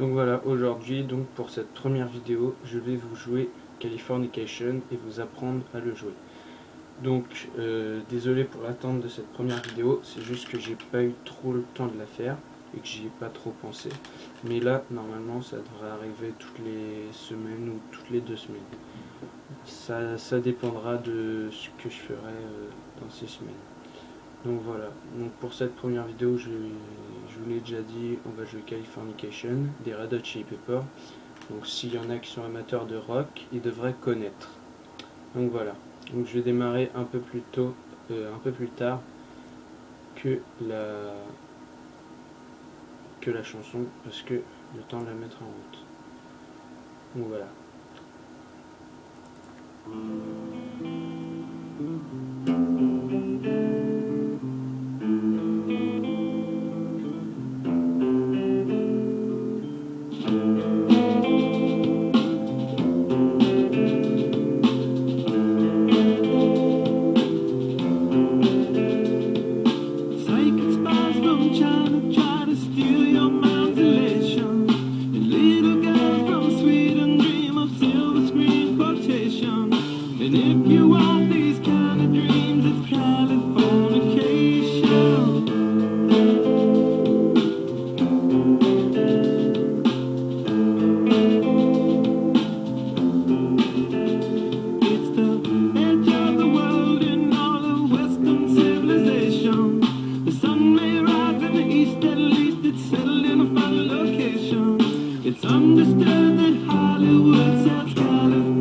Donc voilà, aujourd'hui, donc pour cette première vidéo, je vais vous jouer Californication et vous apprendre à le jouer. Donc désolé pour l'attente de cette première vidéo, c'est juste que j'ai pas eu trop le temps de la faire et que j'y ai pas trop pensé. Mais là, normalement, ça devrait arriver toutes les semaines ou toutes les 2 semaines. Ça dépendra de ce que je ferai dans ces semaines. Donc voilà, donc pour cette première vidéo, je vous l'ai déjà dit, on va jouer Californication des Red Hot Chili Peppers. Donc s'il y en a qui sont amateurs de rock, ils devraient connaître. Donc voilà, donc je vais démarrer un peu plus tôt, un peu plus tard que la chanson, parce que le temps de la mettre en route. Donc voilà. And if you want these kind of dreams, it's Californication. It's the edge of the world in all of Western civilization. The sun may rise in the east, at least it's settled in a final location. It's understood that Hollywood sells Californication.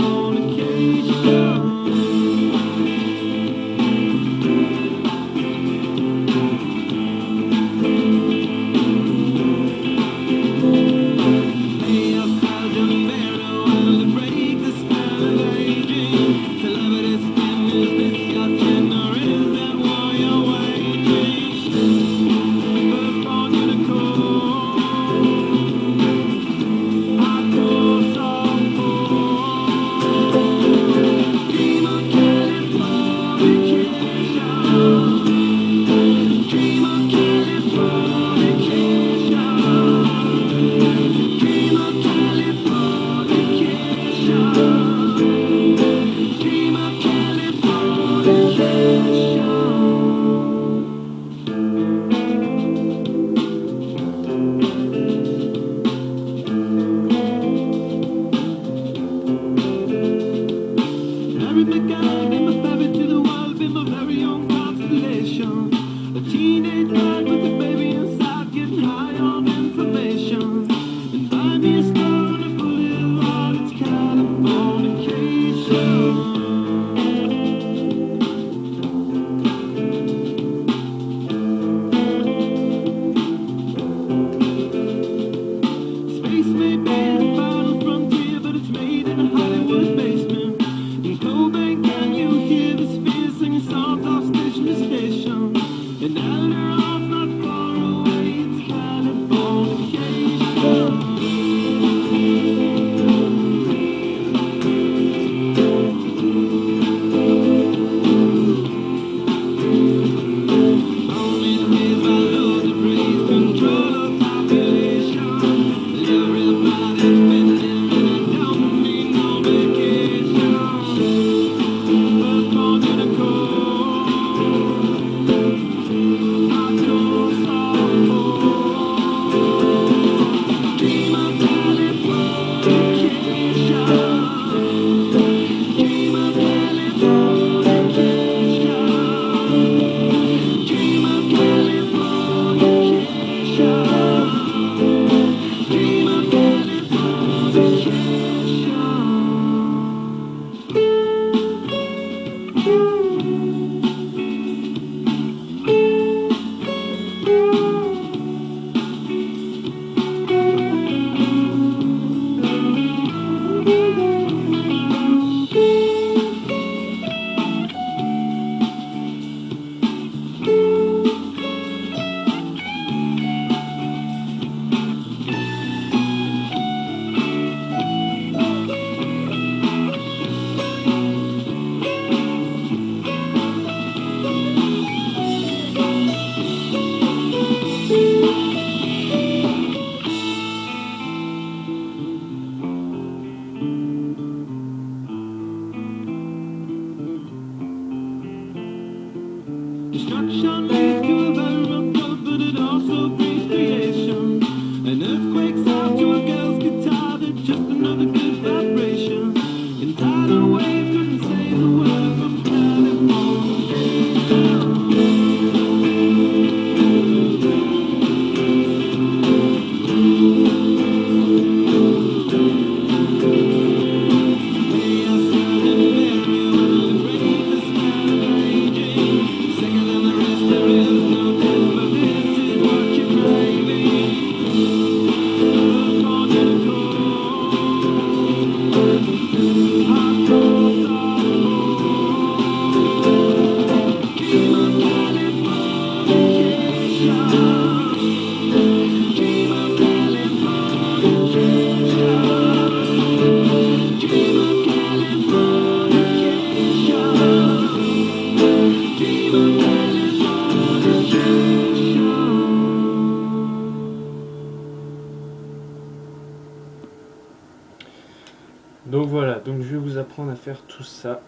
Donc voilà, donc je vais vous apprendre à faire tout ça,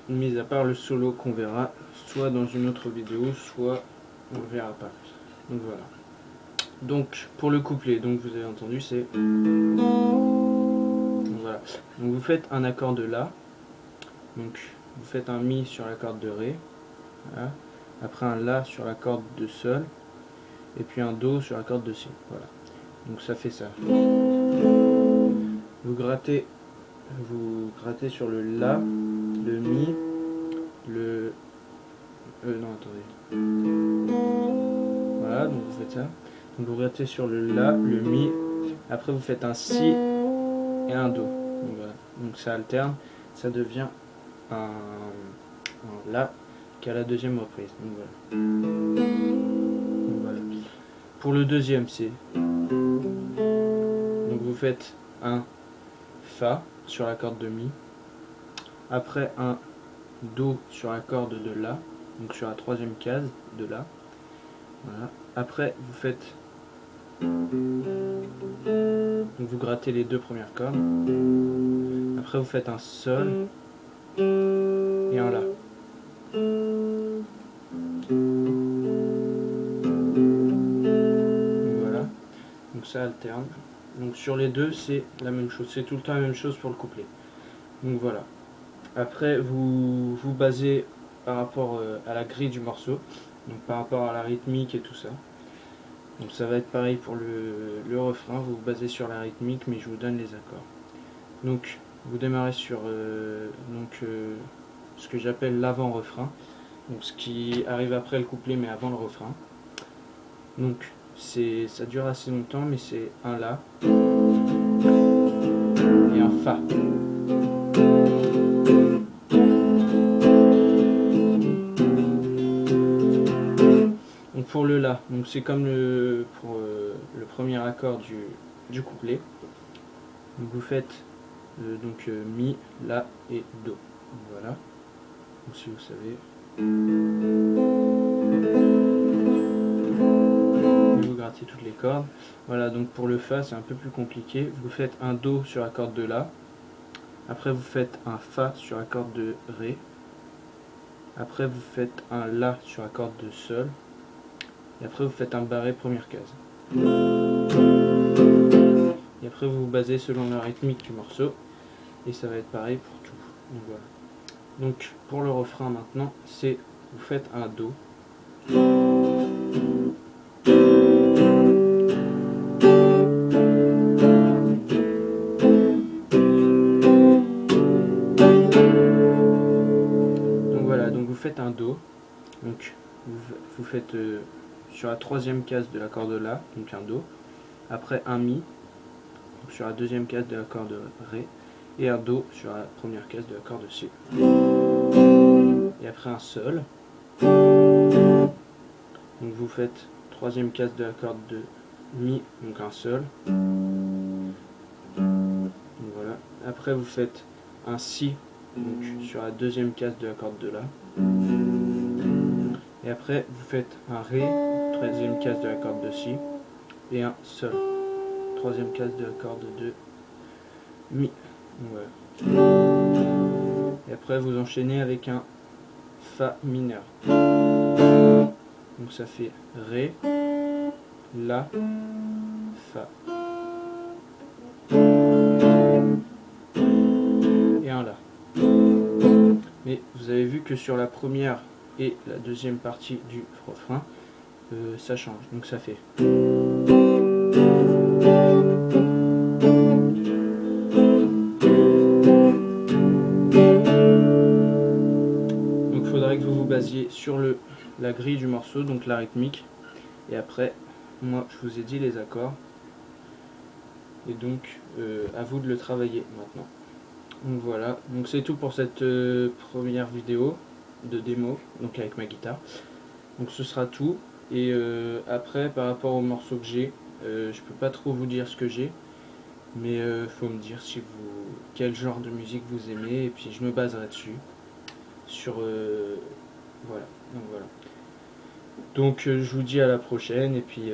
mis à part le solo qu'on verra soit dans une autre vidéo, soit on le verra pas. Donc voilà. Donc pour le couplet, donc vous avez entendu, c'est voilà. Donc vous faites un accord de La, donc vous faites un Mi sur la corde de Ré, voilà. Après un La sur la corde de Sol, et puis un Do sur la corde de Si. Voilà. Donc ça fait ça. Vous grattez sur le La, le Mi, le... non, attendez. Voilà, donc vous faites ça. Donc vous grattez sur le La, le Mi, après vous faites un Si et un Do. Donc voilà. Donc ça alterne, ça devient un La qu'à la deuxième reprise. Donc voilà. Donc voilà. Pour le deuxième, c'est... Donc vous faites un Fa sur la corde de Mi, après un Do sur la corde de La, donc sur la troisième case de La. Voilà. Après vous faites... Donc vous grattez les deux premières cordes. Après vous faites un Sol et un La. Donc voilà. Donc ça alterne. Donc sur les deux c'est la même chose. C'est tout le temps la même chose pour le couplet. Donc voilà. Après vous vous basez par rapport à la grille du morceau. Donc par rapport à la rythmique et tout ça. Donc ça va être pareil pour le refrain. Vous vous basez sur la rythmique mais je vous donne les accords. Donc vous démarrez sur ce que j'appelle l'avant-refrain. Donc ce qui arrive après le couplet mais avant le refrain. Donc ça dure assez longtemps mais c'est un La et un Fa. Donc pour le La, donc c'est comme pour le premier accord du couplet. Donc vous faites Mi, La et Do. Donc voilà. Donc si vous savez. Vous grattez toutes les cordes. Voilà, donc pour le Fa c'est un peu plus compliqué. Vous faites un Do sur la corde de La. Après vous faites un Fa sur la corde de Ré. Après vous faites un La sur la corde de Sol. Et après vous faites un barré première case. Et après vous vous basez selon la rythmique du morceau. Et ça va être pareil pour tout. Donc voilà. Donc pour le refrain maintenant, c'est vous faites un Do. Donc voilà, donc vous faites un Do. Donc vous faites sur la troisième case de l'accord de La, donc un Do. Après un Mi, donc sur la deuxième case de l'accord de Ré. Et un Do sur la première case de l'accord de Si. Et après un Sol. Donc vous faites troisième case de l'accord de Mi, donc un Sol. Donc voilà. Après vous faites un Si, donc sur la deuxième case de l'accord de La. Et après vous faites un Ré, troisième case de l'accord de Si. Et un Sol, troisième case de l'accord de Mi. Donc voilà. Et après vous enchaînez avec un Fa mineur. Donc ça fait Ré, La, Fa. Et un La. Mais vous avez vu que sur la première et la deuxième partie du refrain, ça change. Donc ça fait. Donc il faudrait que vous vous basiez sur la grille du morceau, donc la rythmique. Et après, moi je vous ai dit les accords. Et donc à vous de le travailler maintenant. Donc voilà, donc c'est tout pour cette première vidéo de démo, donc avec ma guitare. Donc ce sera tout. Et après, par rapport au morceau que j'ai, je peux pas trop vous dire ce que j'ai. Mais faut me dire quel genre de musique vous aimez. Et puis je me baserai dessus. Voilà. Donc voilà. Donc je vous dis à la prochaine. Et puis